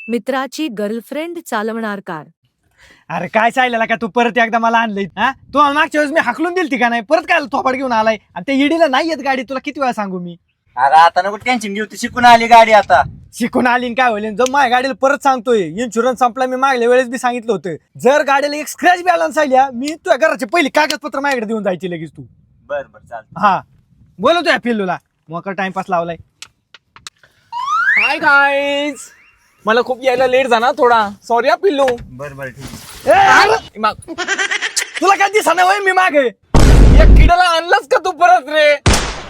मित्राची गर्लफ्रेंड चालवणार कार. अरे काय चाललेला का तू परत एकदा मला आणलंय हा तू मागच्या वेळेस मी हाकलून दिलती का नाही परत काय थोपाड घेऊन आलाय आणि त्या ईडीला नाही येत गाडी तुला किती वेळा सांगू मी. अरे आता नको टेन्शन घेऊ ती शिकून आली गाडी आता. शिकून आली काय होईल जर माझ्या गाडीला परत सांगतोय इन्शुरन्स संपला मी मागल्या वेळेस बी सांगितलं होतं जर गाडीला एक स्क्रॅच बॅलन्स आल्या मी तुझ्या घराचे पहिली कागदपत्र माझ्याकडे देऊन जायची लगेच तू. बर बर चालतं. हा बोलवतो या पिल्लूला मोकर टाइमपास लावलाय. हाय गाईज, मला खूप यायला लेट झाला थोडा, सॉरी पिल्लू. बर बर ठीक आहे. तुला काय दिसना वय मी मागे या किड्याला आणलास का तू परत रे?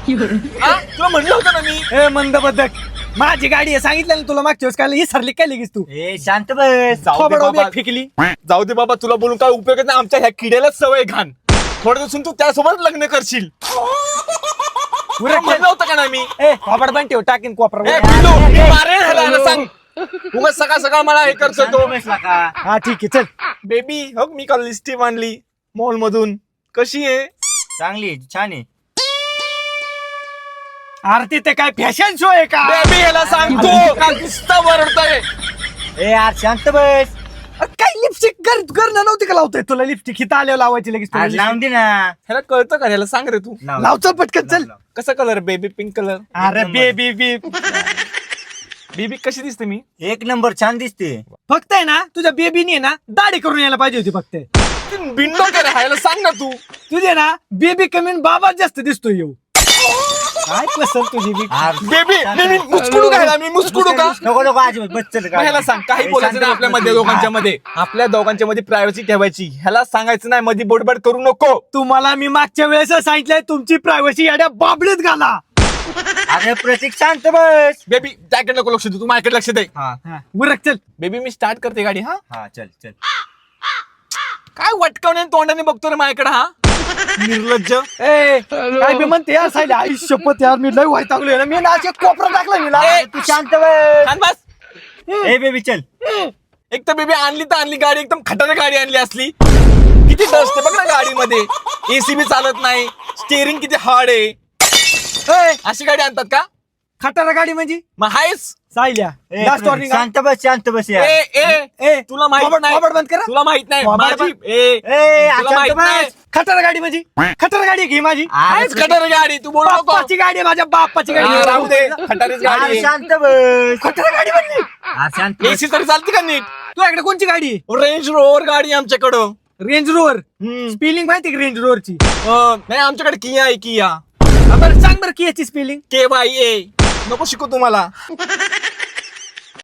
तुला म्हणलं होतं ना मी. ए मंदबद्धक माझी गाडी आहे सांगितलं ना तुला मागच्या वेळेस काय विसरली काय लगेच तू ए शांत बस. जाऊ दे बाबा, फेकली. जाऊ दे बाबा, तुला बोलून काय उपयोग नाही. आमच्या ह्या किड्यालाच सवय घाण. थोड्या दिवसून तू त्यासोबत लग्न करशील. तुला म्हणलं होतं का ना मी. ए खबर पण ठेव टाकीन कोपरा. ए, पिल्लू, मी मारेन ह्याला, सांग. उगाच सकाळ सकाळ मला हे करतो शांत तो. बसला का? हा ठीक आहे चल. बेबी हो मी काल लिस्टिप आणली मॉल मधून, कशी आहे? चांगली आहे, छान आहे. अरे तिथे काय फॅशन शो आहे का बेबी ह्याला सांगतो का नुसता वरडतोय. ए यार शांत बस. अरे, काय लिपस्टिक करणं नव्हती का लावतोय तुला लिपस्टिक हिथं आल्यावर लावायची लगेच तुला आज लावून lipstick. दे ना. ह्याला कळतं का? ह्याला सांग रे तू. लाव चल पटकन चल. कसा कलर बेबी? Pink colour. अरे बेबी बेबी कशी दिसते मी? एक नंबर छान दिसते. फक्त आहे ना तुझ्या बेबीने आहे ना दाढी करून यायला पाहिजे होती फक्त. बिंडो करे ह्याला सांग ना तू. तुझे ना बेबी कमी बाबा जास्त दिसतोय येऊ. काय पसंत तुझी बी बेबी मुस्कुडू काय? मी मुस्कुडू का? नको नको अजिबात बस चल मग ह्याला सांग काही बोलायचं नाही आपल्या मध्ये दोघांच्या मध्ये. आपल्या दोघांच्या मध्ये प्रायव्हसी ठेवायची. ह्याला सांगायचं नाही मध्ये बोडबड करू नको. तुम्हाला मी मागच्या वेळेस सांगितलंय तुमची प्रायव्हसी याड्या बाबडीत घाला. अरे प्रतीक शांत बस. बेबी त्याकडे नको लक्ष दे, तू माझ्याकडे लक्ष दे. हा उरक चल. बेबी मी स्टार्ट करते गाडी. हा हा चल चल. काय वटकवणे तोंडाने बघतो रे माझ्याकडे. हा निर्लज्ज. ए काय बी म्हणते यार सायले आई शपथ यार मी लय वैतागलोय ना मी ना अशी कोपरा टाकला मी ए, तू शांत बस. छान बस. ए बेबी चल. एक तर बेबी आणली तर आणली गाडी, एकदम खटाने गाडी आणली असली. किती डस्ट आहे बघ ना गाडीमध्ये. एसी बी चालत नाही, स्टेअरिंग किती हार्ड आहे. अशी गाडी आणतात का? खटारा गाडी म्हणजे मग हायस. सायल्या ए, लास्ट वॉर्निंग शांत बस शांत बस यार. ए ए ए तुला माहित नाही. थोबाड बंद करा. तुला माहित नाही थोबाड माझी. बंद. ए ए तुला शांत माहित नाही. बस. खटारा गाडी म्हणजे खटारा गाडी आहे की माझी हायच खटार गाडी. तू बोल नको. बाप्पाची गाडी आहे माझ्या बाप्पाची गाडी हा, आहे. राहू दे. खटारीच अरे गाडी. शांत बस. खटारा गाडी म्हणजे हा, शांत बस. एसी तरी चालते का नीट? तुझ्याकडे कोणची गाडी आहे रेंज रोवर गाडी आहे आमच्याकडं. रेंज रोवर हम्म. स्पेलिंग माहिती का रेंज रोवरची नाही आमच्याकडे किया आहे किया. बरं सांग बरं की याची स्पेलिंग KYA. नको शिकू तुम्हाला.